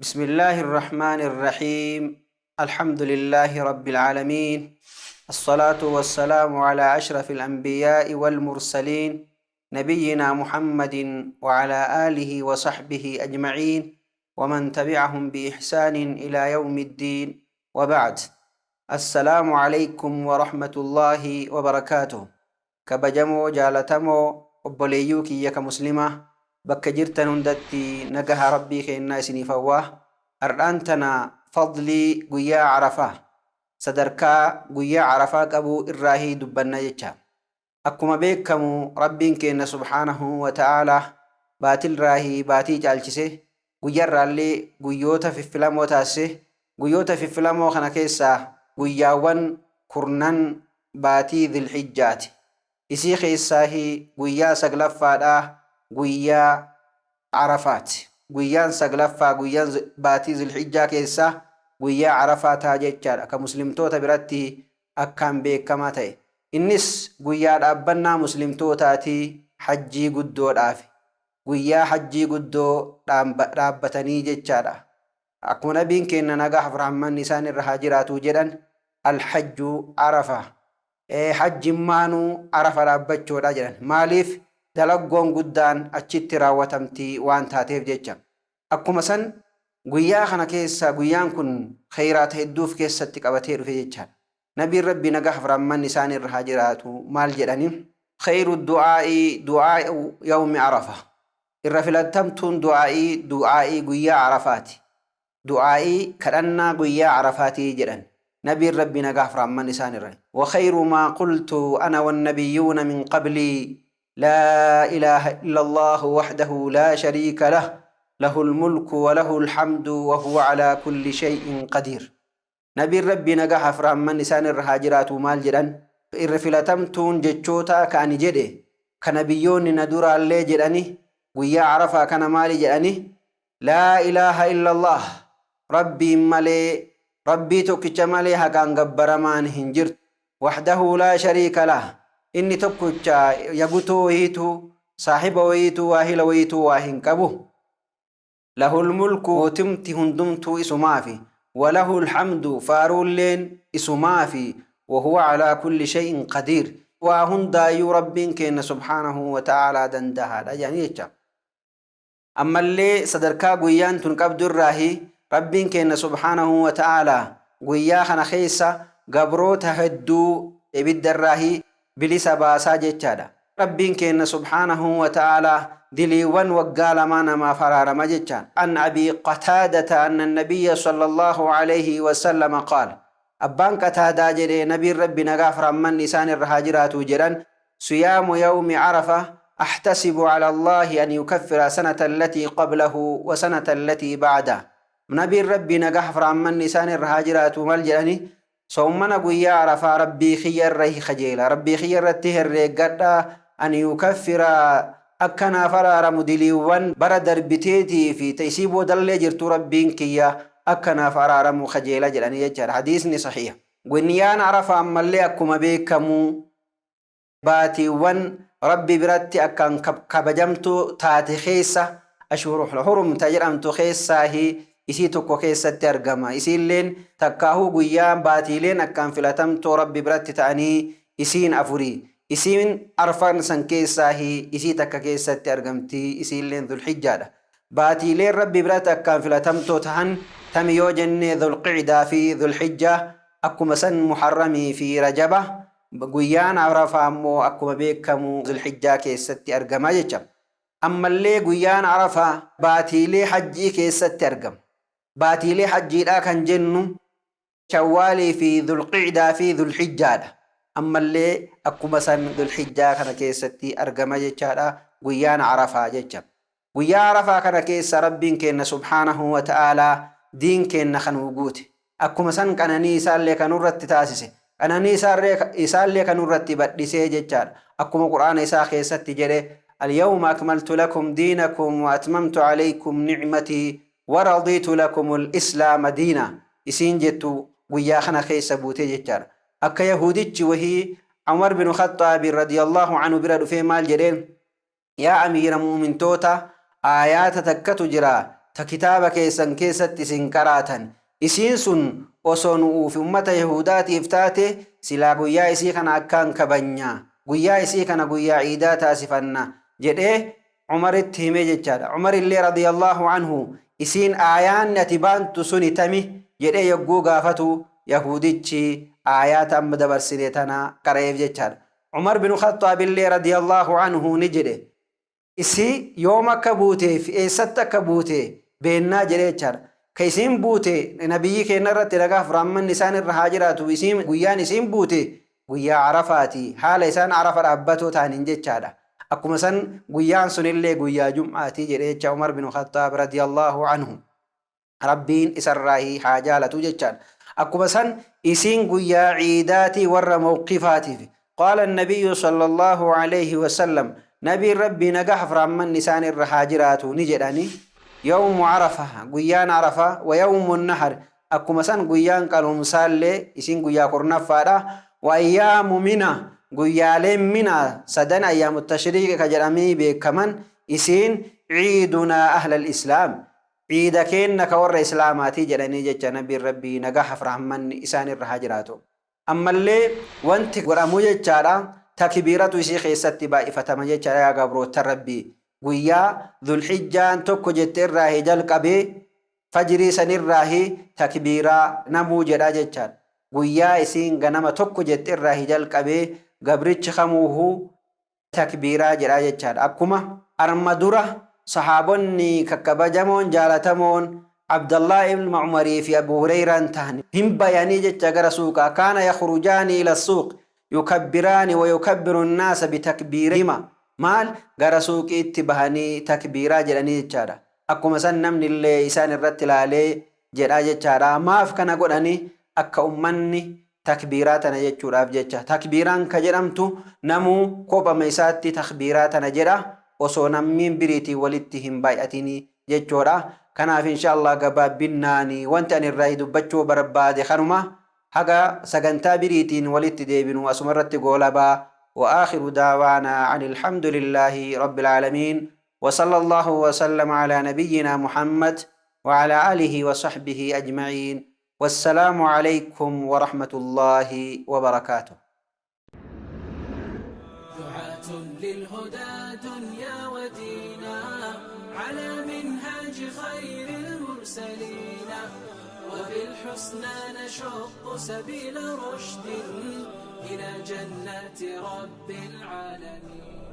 بسم الله الرحمن الرحيم. الحمد لله رب العالمين. الصلاة والسلام على أشرف الأنبياء والمرسلين نبينا محمد وعلى آله وصحبه أجمعين ومن تبعهم بإحسان إلى يوم الدين، وبعد. السلام عليكم ورحمة الله وبركاته. كبجمو جالتمو وبليوكي يك مسلمة bakka jirtan hundatti nagaha rabbii keenna isiniif hawwaa. Ardhaantana fadlii guyyaa Arafaa sadarkaa guyyaa Arafaa qabuu irraahii dubbanna jecha. Akkuma beekamu rabbiin keenna subhaanahu wa ta'aalaa baatil raahii baatii caalchise guyyaarraallee guyyoota fiffilamoo taasise. Guyyoota fiffilamoo kana keessaa guyyaawwan kurnan baatii Dhulhijjaati. Isii keessaahi guyyaa saglaffaadhaa guyyaa Arafaati. Guyyaan saglaffaa guyyaan baatii Dhulhijjaa keessaa guyyaa Arafaataa jechaadha, ka muslimtoota biratti akkaan beekamaa ta'e. Innis guyyaa dhaabbannaa muslimtootaatii hajjii guddoodhaaf, guyyaa hajjii guddoo dhaabbatanii jechaadha. Akkuma nabiin keenya nagaaf rahmanni isaan irra haa jiraatu jedhan, alhajju Arafa, hajjimmaanuu Arafa dhaabbachoodha jedhan. Maaliif? Dalaggoon guddaan achitti raawwatamti waan taateef jecha. Akkuma san guyyaa kana keessa guyyaan kun khayraata hedduuf keessatti qabatee dhufe jechaadha. Nabiin rabbi nagaaf rahmanni isaan irra haa jiraatu maal jedhani? Khayru du'aa'i du'aa'u yawmi Arafa. Irra filatamtuun du'aa'ii guyyaa Arafaati. Du'aa'ii kadhannaa guyyaa Arafaati jedhan. Nabiin rabbi nagaaf rahmanni isaan irra. Wa khayru maa qultu ana wan nabiyyuuna min qablii لا إله إلا الله وحده لا شريك له له الملك وله الحمد وهو على كل شيء قدير. نبي ربي نجح فرام من لسان الرهاجرات ومال جدًا إرفلتمتون جتشوتا كان جده كنبيون ندور عليه جدني ويا عرفا كان مالي جدني لا إله إلا الله ربي مالي ربي توكيش مالي هكان جبرمان هنجر وحده لا شريك له inni tokkocha yagutoo wayiitu saahiba wayiitu waahila wayiitu waa hin qabu. Lahul mulku mootumti hundumtuu isumaafi walahul hamdu faaruulleen isumaafi wahuwa calaa kulli shay'in qadiir. Waa hundaayyuu rabbiin keenna subhaanahu wa ta'aalaa dandahaadha jedhanii jecha. Ammallee sadarkaa guyyaan tun qabdu irraahi rabbiin keenna subhaanahu wa ta'aalaa guyyaa kana keessa gabroota hedduu ibidda irraahi bilisa baasaa jechaadha. Rabbiin keenna subhaanahu wa ta'aalaa diliiwwan waggaa lamaa namaaf araarama jechaan. An Abii Qataadata anna nabiyya sallallahu alayhi wa sallam qaala. Abbaan Qataadaa jedhee nabiin rabbi nagaaf rahmanni isaan irra haa jiraatu jedhan, siyaamu yawmi Arafa ahtasibu ala Allahi an yukaffira sanata allatii qablahu wa sanata allatii ba'da. Nabiin rabbi nagaaf rahmanni isaan irra haa jiraatu mal jedhani صومنا قويا عرفا ربي خير ريه خجيلا ربي خير رتيه الرقادة أن يكفر أكنا فرار مدليوان بردر بتيتي في تيسيبو دل جرتو ربين كيا أكنا فرار مخجيلا جلاني يجار حديثني صحيح. قنيان عرفا أما اللي أكما بيكمو باتي وان ربي براتي أكان كبجمتو تاتي خيسة أشهر حرم تجر أمتو خيسة هي isii tokko keessatti argama. Isiilleen takkaahu guyyaan baatiileen akkaan filatamtoo rabbi biratti ta'anii isiin afurii. Isiin arfan san keessaahi isii takka keessatti argamti. Isiilleen Dhulhijjaadha. Baatiileen rabbi biratti akkaan filatamtoo ta'an tami yoo jennee Dhulqicdaa fi Dhulhijjaa, akkuma san Muharramii fi Rajaba. Guyyaan Arafaa ammoo akkuma beekamu Dhulhijjaa keessatti argama jecha. Ammallee guyyaan Arafaa baatiilee hajjii keessatti argama. baatiilee hajjiidhaa kan jennu Shawwaalii fi Dhulqicdaa fi Dhulhijjaadha. Ammallee akkuma san Dhulhijjaa kana keessatti argama jechaadha guyyaan Arafaa jecha. Guyyaa Arafaa kana keessa rabbiin keenna subhaanahu wa ta'aalaa diin keenna kan guute. Akkuma san qananii isaallee kan irratti taasise. Qananii isaallee kan irratti badhisee jechaadha. Akkuma Qur'aana isaa keessatti jedhe al-yawma akmaltu lakum diinakum wa atmamtu alaykum ni'matii ورضيت لكم الإسلام دينا. إسين جتو ويا خنا خيس بوتي جتار أكا يهوديتش وهي عمر بن الخطاب رضي الله عنه برد في مال جرين يا أمير مؤمن توتا آيات تكتو جرا كتابة كيسن كيست سنكراتا إسين سن وصنو في أمة يهودات إفتاته سلا قويا إسي كان أكان كبنيا قويا إسي كان قويا عيدات آسفنا جده عمر التهمي جدّا عمر اللي رضي الله عنه إسين آيان نتبان تسوني تمي جده يقو غافتو يهوديتشي آيات أم دبر سنتنا قريب جدّا عمر بن خطاب اللي رضي الله عنه نجده إسي يوم كبوته في إيسات كبوته بيننا جده كيسين بوته نبي كنا رتلقى فرمان نسان الرهاجرات ويسين قيان إسين بوته قيا عرفاتي حال إسان عرف ربته تانين جدّا أكو مثلا قيان سن اللي قيا جمعاتي جده عمر بن خطاب رضي الله عنه ربين إسرائي حاجالة جدّا أكو مثلا إسين قيا عيداتي ور موقفاتي قال النبي صلى الله عليه وسلم نبي ربي نجح فرمان نسان الرهاجرات نجدني يوم عرفة قيان عرفة ويوم النحر أكو مثلا قيان قالوا مسالة إسين قيا قرنا فارا وأيام منا قيالين منا سدن أيام التشريق كجرامي بكمان إسين عيدنا أهل الإسلام عيد كينك ور إسلاماتي جلني جت نبي ربي نجح فرحمن إسان الرهاجراتو أما اللي وانت قرامو جتارا تكبيرة وشيخ يستبا إفتما جتارا يا قبرو تربي قيا ذو الحجة توكو جتر راهي جلقبي فجري سنر راهي تكبيرة نمو جدا جتار قيا إسين غنما توكو جتر راهي جلقبي قبرتش خموه تكبيرة جدا جتار أكما أرمدورة صحابوني ككبجمون جالتمون عبد الله بن معمري في أبو هريرة انتهن هم بياني جتر سوقا كان يخرجان إلى السوق يكبران ويكبر الناس بتكبيرهما مال غرا سوق اتبهاني تكبيرا جلاني جچارا اكو سنم نلي إسان الرتل عليه جدا جچارا ماف كان قداني اكا امني تكبيراتنا جچوراف جچا تكبيران كجرمتو نمو كوبا ميساتي تكبيراتنا جدا وسو نمين بريتي ولتهم باياتيني جچورا كناف إن شاء الله قباب بناني وانتاني الراي دبچو بربادي خنما حقا سغنتا بريتين ولت ديبن واسمرت قولبا وآخر دعوانا عن الحمد لله رب العالمين وصلى الله وسلم على نبينا محمد وعلى آله وصحبه أجمعين والسلام عليكم ورحمة الله وبركاته. دعاة للهدى دنيا ودينا على منهاج خير المرسلين وبالحسنى نشق سبيل رشد إلى جنات رب العالمين.